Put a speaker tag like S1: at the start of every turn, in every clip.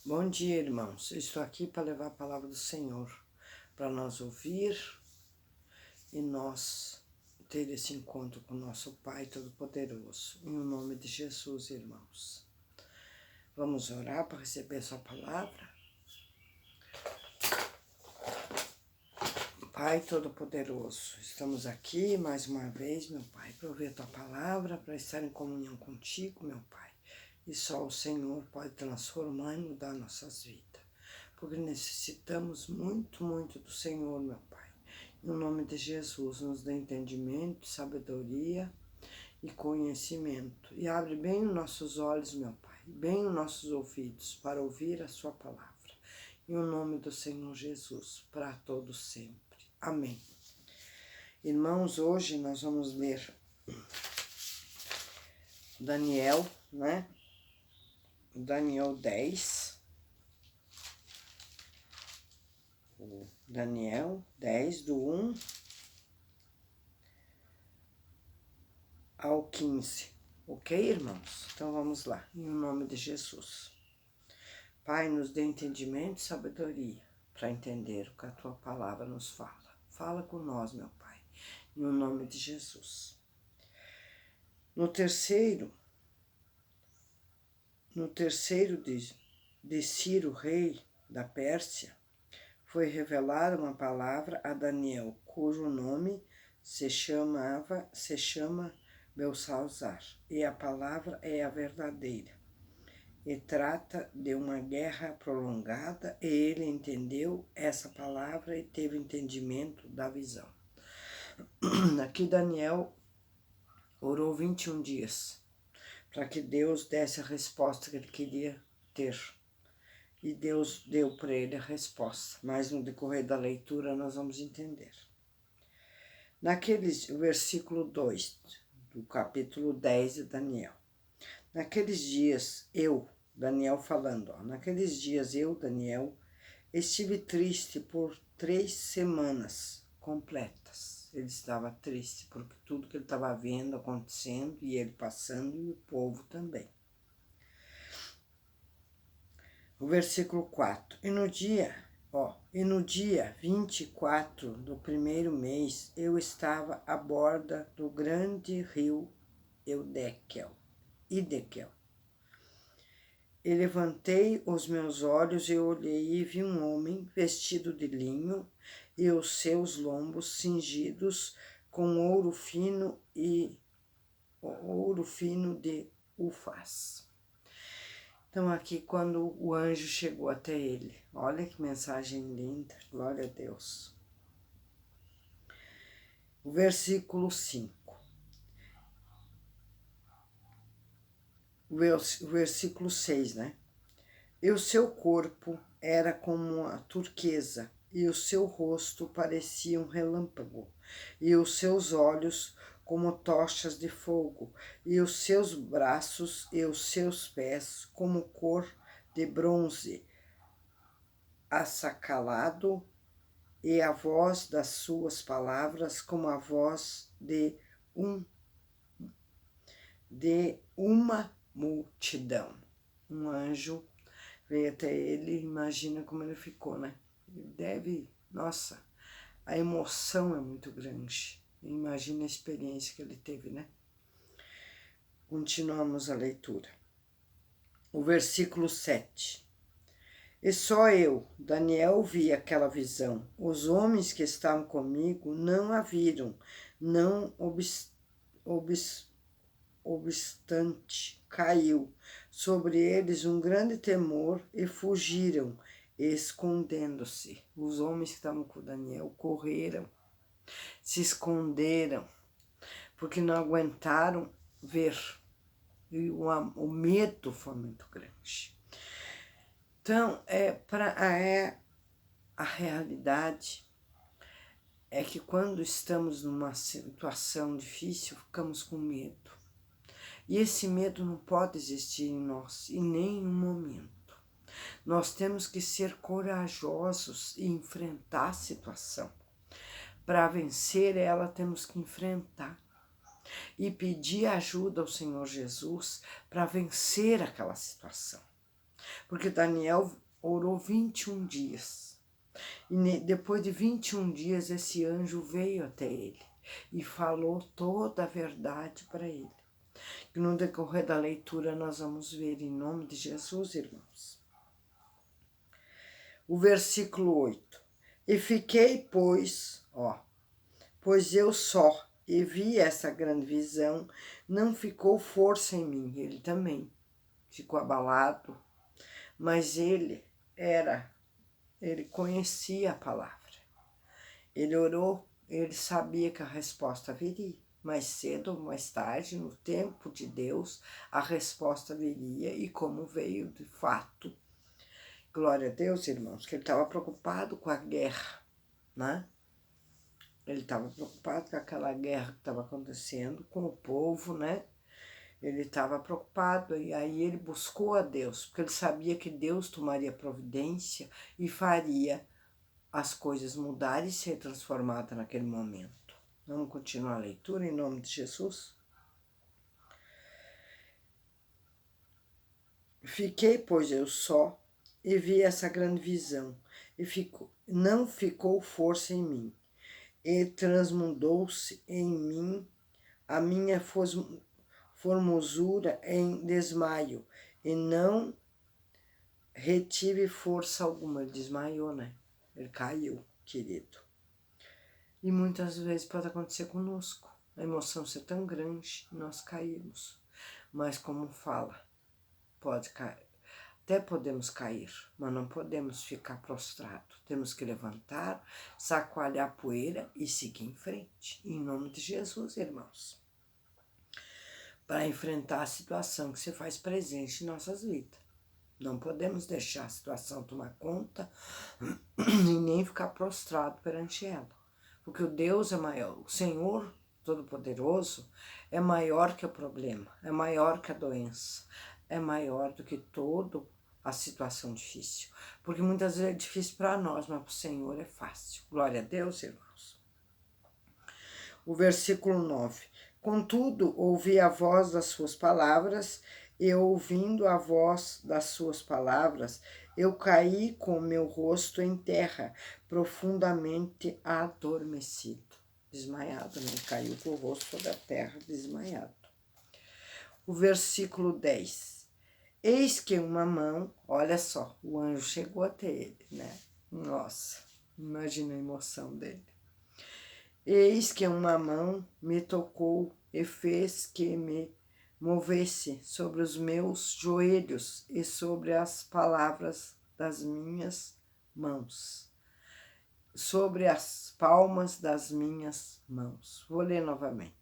S1: Bom dia, irmãos. Eu estou aqui para levar a palavra do Senhor, para nós ouvir e nós ter esse encontro com o nosso Pai Todo-Poderoso. Em nome de Jesus, irmãos. Vamos orar para receber a sua palavra? Pai Todo-Poderoso, estamos aqui mais uma vez, meu Pai, para ouvir a tua palavra, para estar em comunhão contigo, meu Pai. E só o Senhor pode transformar e mudar nossas vidas. Porque necessitamos muito, muito do Senhor, meu Pai. Em nome de Jesus, nos dê entendimento, sabedoria e conhecimento. E abre bem os nossos olhos, meu Pai, bem os nossos ouvidos, para ouvir a sua palavra. Em nome do Senhor Jesus, para todos sempre. Amém. Irmãos, hoje nós vamos ler Daniel, né? Daniel 10. Daniel 10, do 1 ao 15. Ok, irmãos? Então vamos lá, em nome de Jesus. Pai, nos dê entendimento e sabedoria para entender o que a tua palavra nos fala. Fala com nós, meu Pai, em nome de Jesus. No terceiro de Ciro, rei da Pérsia, foi revelada uma palavra a Daniel, cujo nome se chama Belsalzar, e a palavra é a verdadeira, e trata de uma guerra prolongada, e ele entendeu essa palavra e teve entendimento da visão. Aqui Daniel orou 21 dias, para que Deus desse a resposta que ele queria ter. E Deus deu para ele a resposta, mas no decorrer da leitura nós vamos entender. Versículo 2 do capítulo 10 de Daniel. Naqueles dias, Daniel falando, naqueles dias eu, Daniel, estive triste por 3 semanas completas. Ele estava triste porque tudo que ele estava vendo, acontecendo, e ele passando, e o povo também. O versículo 4. E no dia 24 do primeiro mês, eu estava à borda do grande rio Idequel. E levantei os meus olhos e olhei e vi um homem vestido de linho e os seus lombos cingidos com ouro fino de Ufaz. Então aqui quando o anjo chegou até ele, olha que mensagem linda, glória a Deus. O versículo 5. O versículo 6, né? E o seu corpo era como a turquesa, e o seu rosto parecia um relâmpago, e os seus olhos como tochas de fogo, e os seus braços e os seus pés como cor de bronze açacalado, e a voz das suas palavras como a voz de uma multidão. Um anjo veio até ele, imagina como ele ficou, né? Nossa, a emoção é muito grande. Imagina a experiência que ele teve, né? Continuamos a leitura. O versículo 7. E só eu, Daniel, vi aquela visão. Os homens que estavam comigo não a viram, não obstante, caiu sobre eles um grande temor e fugiram, escondendo-se. Os homens que estavam com Daniel correram, se esconderam, porque não aguentaram ver. E o medo foi muito grande. Então, a realidade é que quando estamos numa situação difícil, ficamos com medo. E esse medo não pode existir em nós, em nenhum momento. Nós temos que ser corajosos e enfrentar a situação. Para vencer ela, temos que enfrentar e pedir ajuda ao Senhor Jesus para vencer aquela situação. Porque Daniel orou 21 dias. E depois de 21 dias, esse anjo veio até ele e falou toda a verdade para ele. E no decorrer da leitura nós vamos ver em nome de Jesus, irmãos. O versículo 8. E fiquei, pois eu só, e vi essa grande visão, não ficou força em mim. Ele também ficou abalado, mas ele conhecia a palavra. Ele orou, ele sabia que a resposta viria. Mais cedo ou mais tarde, no tempo de Deus, a resposta viria, e como veio de fato. Glória a Deus, irmãos, que ele estava preocupado com a guerra, né? Ele estava preocupado com aquela guerra que estava acontecendo com o povo, né? Ele estava preocupado, e aí ele buscou a Deus, porque ele sabia que Deus tomaria providência e faria as coisas mudarem e ser transformadas naquele momento. Vamos continuar a leitura em nome de Jesus? Fiquei, pois eu só, e vi essa grande visão, e não ficou força em mim, e transmudou-se em mim a minha formosura em desmaio, e não retive força alguma. Ele desmaiou, né? Ele caiu, querido. E muitas vezes pode acontecer conosco, a emoção ser tão grande, nós caímos. Mas como fala, pode cair. Até podemos cair, mas não podemos ficar prostrado. Temos que levantar, sacoalhar a poeira e seguir em frente. Em nome de Jesus, irmãos. Para enfrentar a situação que se faz presente em nossas vidas. Não podemos deixar a situação tomar conta e nem ficar prostrado perante ela. Porque o Deus é maior, o Senhor Todo-Poderoso é maior que o problema, é maior que a doença, é maior do que toda a situação difícil. Porque muitas vezes é difícil para nós, mas para o Senhor é fácil. Glória a Deus, irmãos. O versículo 9. Contudo, ouvi a voz das suas palavras, e ouvindo a voz das suas palavras, eu caí com o meu rosto em terra, profundamente adormecido. Desmaiado, né? Caiu com o rosto sobre a terra, desmaiado. O versículo 10. Eis que uma mão, olha só, o anjo chegou até ele, né? Nossa, imagina a emoção dele. Eis que uma mão me tocou e fez que me movesse sobre os meus joelhos e sobre as palavras das minhas mãos, sobre as palmas das minhas mãos. Vou ler novamente.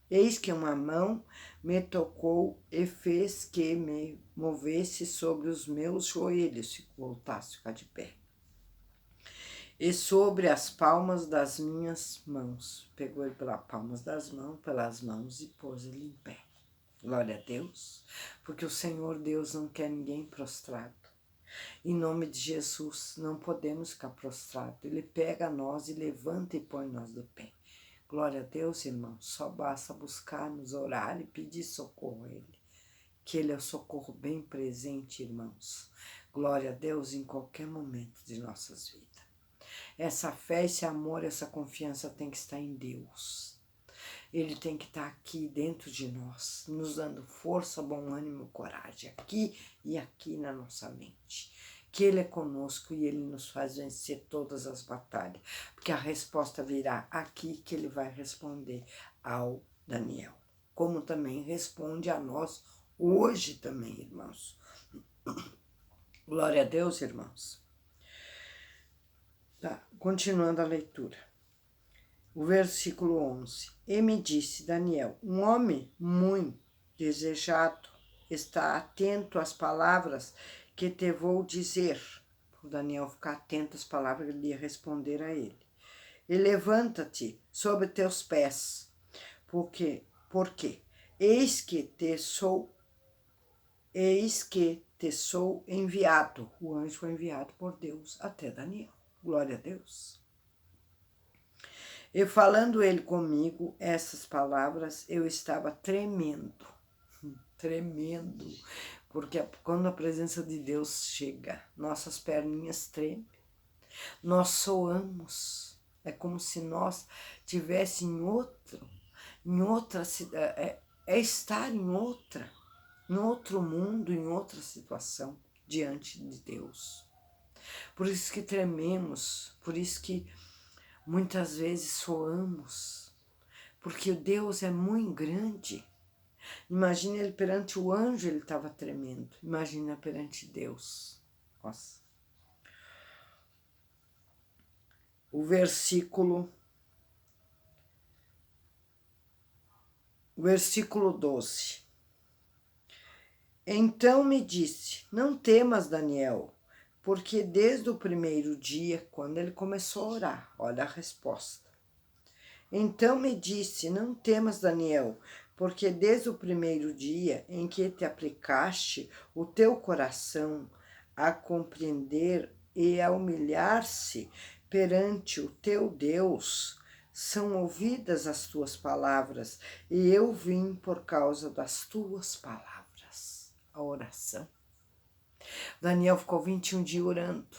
S1: Eis que uma mão me tocou e fez que me movesse sobre os meus joelhos, se voltasse a ficar de pé, e sobre as palmas das minhas mãos. Pegou ele pelas mãos e pôs ele em pé. Glória a Deus, porque o Senhor Deus não quer ninguém prostrado. Em nome de Jesus, não podemos ficar prostrados. Ele pega nós e levanta e põe nós do pé. Glória a Deus, irmãos. Só basta buscar-nos, orar e pedir socorro a Ele. Que Ele é o socorro bem presente, irmãos. Glória a Deus em qualquer momento de nossas vidas. Essa fé, esse amor, essa confiança tem que estar em Deus. Ele tem que estar aqui dentro de nós, nos dando força, bom ânimo, coragem, aqui e aqui na nossa mente. Que Ele é conosco e Ele nos faz vencer todas as batalhas, porque a resposta virá aqui, que Ele vai responder ao Daniel, como também responde a nós hoje também, irmãos. Glória a Deus, irmãos. Tá, continuando a leitura. O versículo 11. E me disse Daniel, um homem muito desejado está atento às palavras que te vou dizer. O Daniel ficar atento às palavras que ele ia responder a ele. E levanta-te sobre teus pés, porque eis que te sou enviado. O anjo foi enviado por Deus até Daniel. Glória a Deus. E falando ele comigo essas palavras, eu estava tremendo, Porque quando a presença de Deus chega, nossas perninhas tremem, nós soamos. É como se nós estivéssemos em outra cidade, é estar em outro mundo, em outra situação, diante de Deus. Por isso que trememos, por isso que muitas vezes soamos, porque Deus é muito grande. Imagina ele perante o anjo, ele estava tremendo. Imagina perante Deus. Nossa. O versículo 12. Então me disse, não temas, Daniel, porque desde o primeiro dia, quando ele começou a orar, olha a resposta. Então me disse, não temas, Daniel, porque desde o primeiro dia em que te aplicaste o teu coração a compreender e a humilhar-se perante o teu Deus, são ouvidas as tuas palavras, e eu vim por causa das tuas palavras. A oração. Daniel ficou 21 dias orando,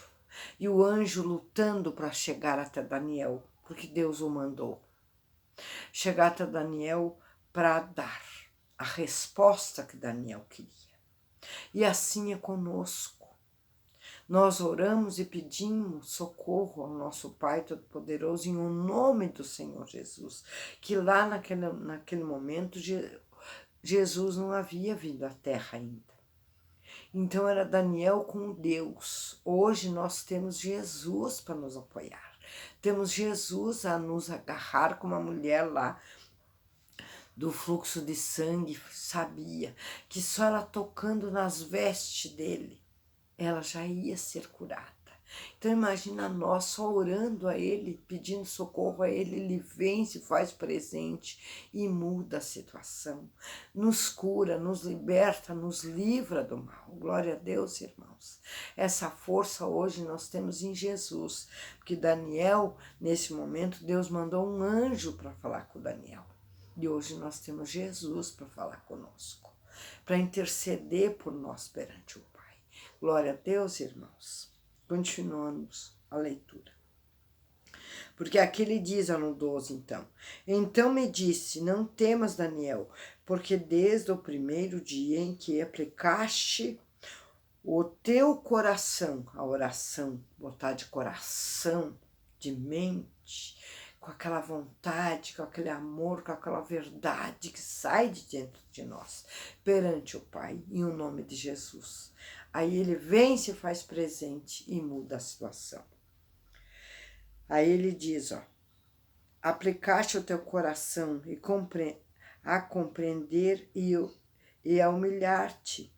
S1: e o anjo lutando para chegar até Daniel, porque Deus o mandou. Chegar até Daniel para dar a resposta que Daniel queria. E assim é conosco. Nós oramos e pedimos socorro ao nosso Pai Todo-Poderoso em o nome do Senhor Jesus, que lá naquele momento Jesus não havia vindo à terra ainda. Então era Daniel com Deus. Hoje nós temos Jesus para nos apoiar. Temos Jesus a nos agarrar, como a mulher lá do fluxo de sangue sabia que só ela tocando nas vestes dele, ela já ia ser curada. Então imagina nós só orando a ele, pedindo socorro a ele, ele vem, se faz presente e muda a situação. Nos cura, nos liberta, nos livra do mal. Glória a Deus, irmãos. Essa força hoje nós temos em Jesus, porque Daniel, nesse momento, Deus mandou um anjo para falar com Daniel. E hoje nós temos Jesus para falar conosco, para interceder por nós perante o Pai. Glória a Deus, irmãos. Continuamos a leitura. Porque aqui ele diz no 12, então. Então me disse, não temas, Daniel, porque desde o primeiro dia em que aplicaste o teu coração, a oração, botar de coração, de mente, com aquela vontade, com aquele amor, com aquela verdade que sai de dentro de nós, perante o Pai, em o nome de Jesus. Aí ele vem, se faz presente e muda a situação. Aí ele diz, aplicaste o teu coração a compreender e a humilhar-te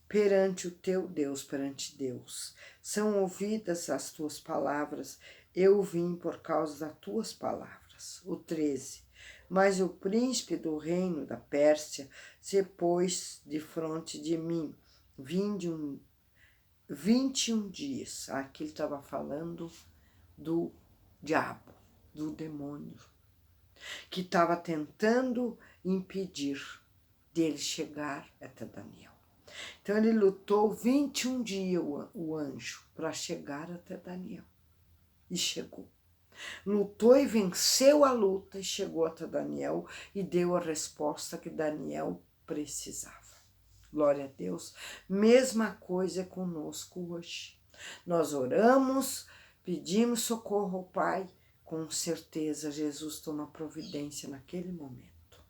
S1: perante o teu Deus, perante Deus. São ouvidas as tuas palavras, eu vim por causa das tuas palavras. O 13. Mas o príncipe do reino da Pérsia se pôs de fronte de mim, 21 dias. Aqui ele estava falando do diabo, do demônio, que estava tentando impedir dele chegar até Daniel. Então ele lutou 21 dias, o anjo, para chegar até Daniel. E chegou. Lutou e venceu a luta e chegou até Daniel e deu a resposta que Daniel precisava. Glória a Deus. Mesma coisa é conosco hoje. Nós oramos, pedimos socorro ao Pai, com certeza Jesus toma providência naquele momento.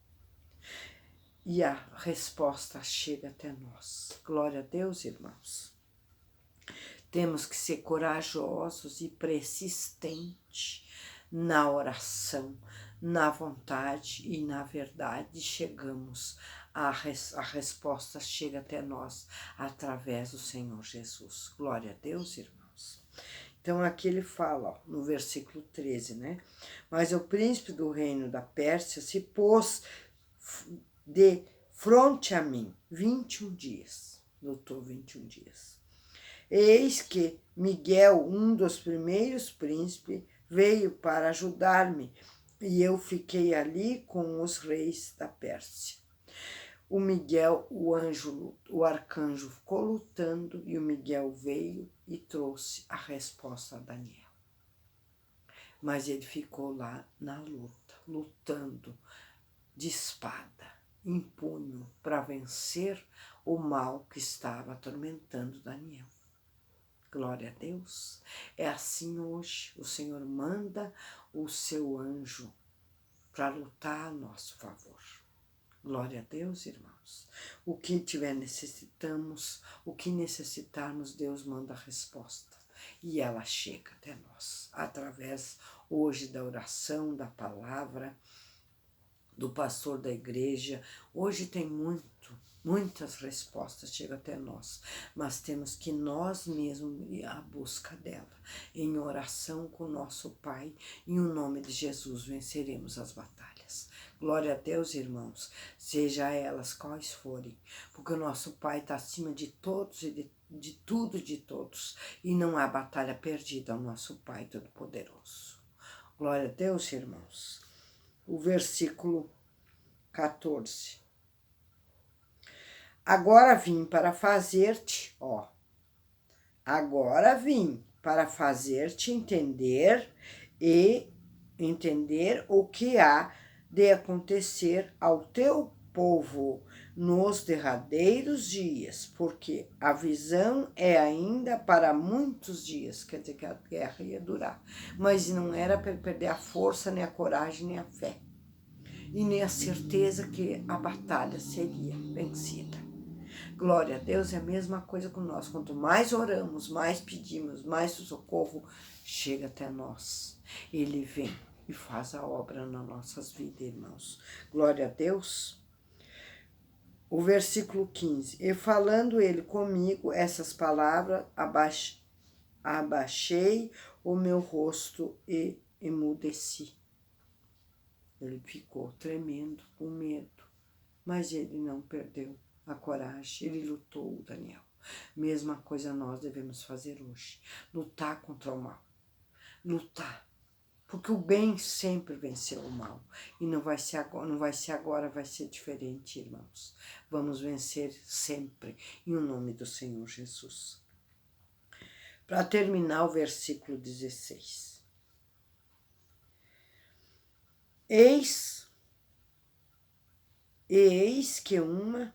S1: E a resposta chega até nós. Glória a Deus, irmãos. Temos que ser corajosos e persistentes na oração, na vontade e na verdade. Chegamos, a resposta chega até nós através do Senhor Jesus. Glória a Deus, irmãos. Então aqui ele fala, no versículo 13, né? Mas o príncipe do reino da Pérsia se pôs de fronte a mim, 21 dias, lutou 21 dias. Eis que Miguel, um dos primeiros príncipes, veio para ajudar-me, e eu fiquei ali com os reis da Pérsia. o Miguel, o arcanjo ficou lutando e o Miguel veio e trouxe a resposta a Daniel. Mas ele ficou lá na luta, lutando de espada, em punho, para vencer o mal que estava atormentando Daniel. Glória a Deus. É assim hoje, o Senhor manda o seu anjo para lutar a nosso favor. Glória a Deus, irmãos. O que necessitarmos, Deus manda a resposta. E ela chega até nós, através hoje da oração, da palavra, do pastor da igreja. Hoje tem muitas respostas chegam até nós, mas temos que nós mesmos ir à busca dela. Em oração com o nosso Pai, em o nome de Jesus venceremos as batalhas. Glória a Deus, irmãos, seja elas quais forem, porque o nosso Pai está acima de todos e de tudo e de todos, e não há batalha perdida ao nosso Pai Todo-Poderoso. Glória a Deus, irmãos. O versículo 14. Agora vim para fazer-te entender o que há de acontecer ao teu povo nos derradeiros dias, porque a visão é ainda para muitos dias, quer dizer que a guerra ia durar, mas não era para perder a força, nem a coragem, nem a fé, e nem a certeza que a batalha seria vencida. Glória a Deus, é a mesma coisa com nós. Quanto mais oramos, mais pedimos, mais o socorro chega até nós. Ele vem e faz a obra nas nossas vidas, irmãos. Glória a Deus. O versículo 15. E falando ele comigo essas palavras, abaixei o meu rosto e emudeci. Ele ficou tremendo, com medo, mas ele não perdeu a coragem, ele lutou, Daniel. Mesma coisa nós devemos fazer hoje, lutar contra o mal, lutar, porque o bem sempre venceu o mal, e não vai ser agora, vai ser diferente, irmãos. Vamos vencer sempre, em nome do Senhor Jesus. Para terminar o versículo 16. Eis que uma,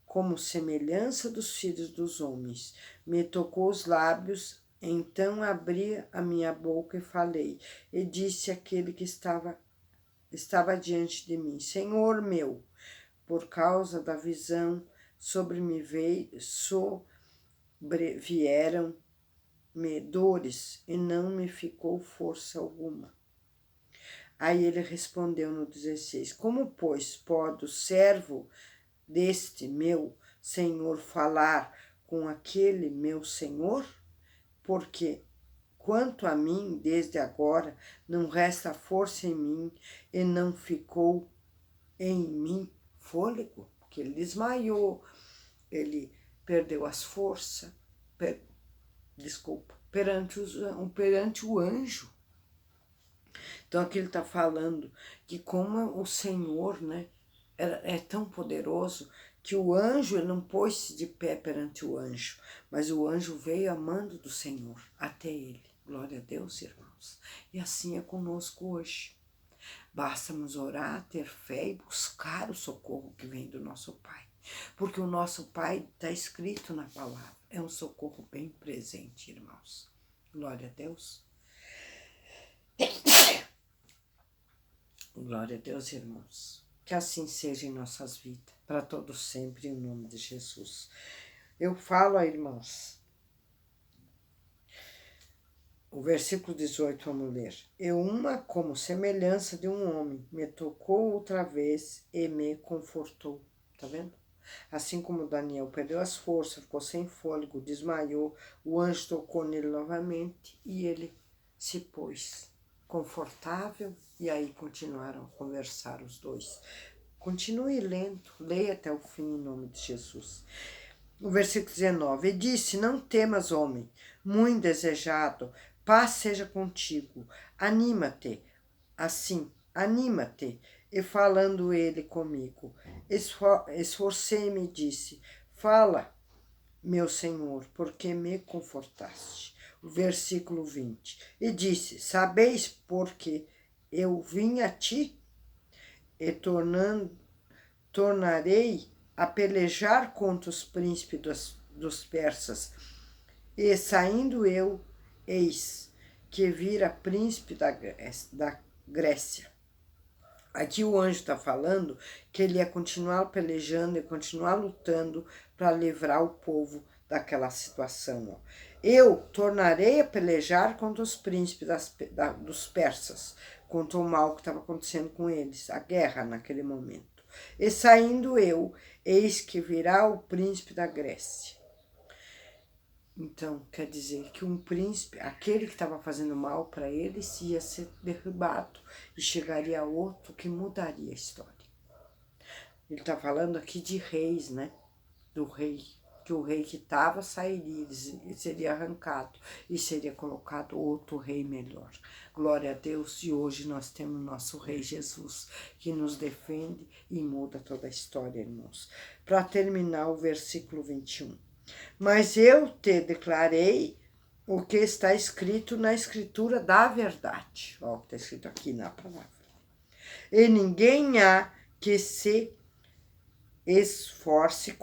S1: como semelhança dos filhos dos homens, me tocou os lábios, então abri a minha boca e falei, e disse àquele que estava diante de mim, Senhor meu, por causa da visão sobrevieram-me dores, e não me ficou força alguma. Aí ele respondeu no 16, como, pois, pode o servo deste meu senhor falar com aquele meu senhor? Porque, quanto a mim, desde agora, não resta força em mim e não ficou em mim fôlego, porque ele desmaiou, ele perdeu as forças, perante o anjo. Então aqui ele está falando que como o Senhor, né, é tão poderoso que o anjo ele não pôs-se de pé perante o anjo, mas o anjo veio a mando do Senhor até ele. Glória a Deus, irmãos. E assim é conosco hoje. Basta-nos orar, ter fé e buscar o socorro que vem do nosso Pai. Porque o nosso Pai está escrito na palavra. É um socorro bem presente, irmãos. Glória a Deus. Glória a Deus, irmãos. Que assim seja em nossas vidas, para todos sempre, em nome de Jesus. Eu falo a irmãos. O versículo 18, vamos ler. E uma, como semelhança de um homem, me tocou outra vez e me confortou. Tá vendo? Assim como Daniel perdeu as forças, ficou sem fôlego, desmaiou, o anjo tocou nele novamente e ele se pôs confortável, e aí continuaram a conversar os dois. Continue lendo, leia até o fim em nome de Jesus. O versículo 19, e disse, não temas, homem, muito desejado, paz seja contigo, anima-te, E falando ele comigo, esforcei-me e disse: Fala, meu Senhor, porque me confortaste. O versículo 20. E disse: Sabeis porque eu vim a ti? E tornarei a pelejar contra os príncipes dos persas. E saindo eu, eis que vira príncipe da Grécia. Aqui o anjo está falando que ele ia continuar pelejando e continuar lutando para livrar o povo daquela situação. Ó. Eu tornarei a pelejar contra os príncipes dos persas, contra o mal que estava acontecendo com eles, a guerra naquele momento. E saindo eu, eis que virá o príncipe da Grécia. Então, quer dizer que um príncipe, aquele que estava fazendo mal para eles, ia ser derrubado e chegaria outro que mudaria a história. Ele está falando aqui de reis, né? Do rei, que o rei que estava sairia, ele seria arrancado e seria colocado outro rei melhor. Glória a Deus, e hoje nós temos nosso rei Jesus, que nos defende e muda toda a história, irmãos. Para terminar o versículo 21. Mas eu te declarei o que está escrito na escritura da verdade. Ó, está escrito aqui na palavra. E ninguém há que se esforce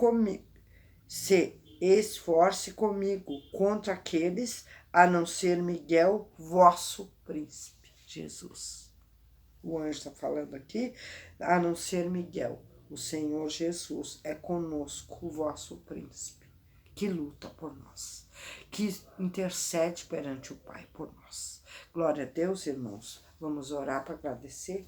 S1: comigo contra aqueles, a não ser Miguel, vosso príncipe, Jesus. O anjo está falando aqui, a não ser Miguel, o Senhor Jesus é conosco, o vosso príncipe, que luta por nós, que intercede perante o Pai por nós. Glória a Deus, irmãos. Vamos orar para agradecer.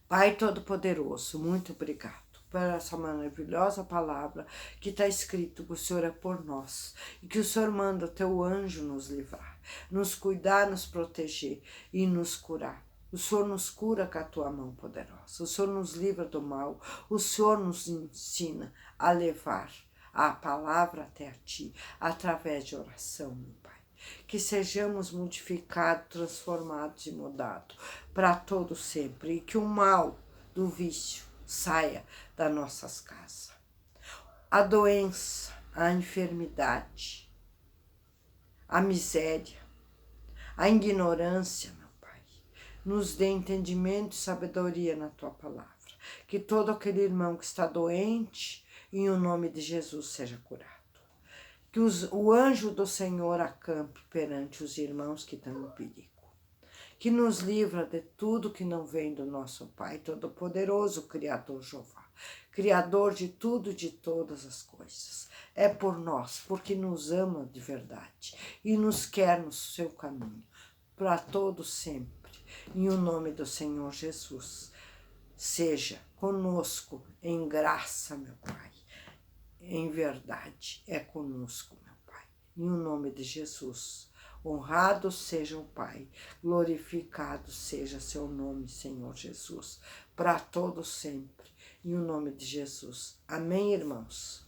S1: Pai Todo-Poderoso, muito obrigado por essa maravilhosa palavra que está escrito que o Senhor é por nós e que o Senhor manda o teu anjo nos livrar, nos cuidar, nos proteger e nos curar. O Senhor nos cura com a tua mão poderosa, o Senhor nos livra do mal, o Senhor nos ensina a levar a palavra até a ti, através de oração, meu Pai. Que sejamos modificados, transformados e mudados para todo sempre, e que o mal do vício saia das nossas casas. A doença, a enfermidade, a miséria, a ignorância, meu Pai, nos dê entendimento e sabedoria na tua palavra. Que todo aquele irmão que está doente, em o nome de Jesus, seja curado. Que o anjo do Senhor acampe perante os irmãos que estão em perigo. Que nos livra de tudo que não vem do nosso Pai Todo-Poderoso, Criador Jeová. Criador de tudo e de todas as coisas. É por nós, porque nos ama de verdade e nos quer no seu caminho, para todos sempre. Em o nome do Senhor Jesus. Seja conosco em graça, meu Pai. Em verdade, é conosco, meu Pai. Em o nome de Jesus. Honrado seja o Pai, glorificado seja seu nome, Senhor Jesus, para todos sempre. Em o nome de Jesus. Amém, irmãos?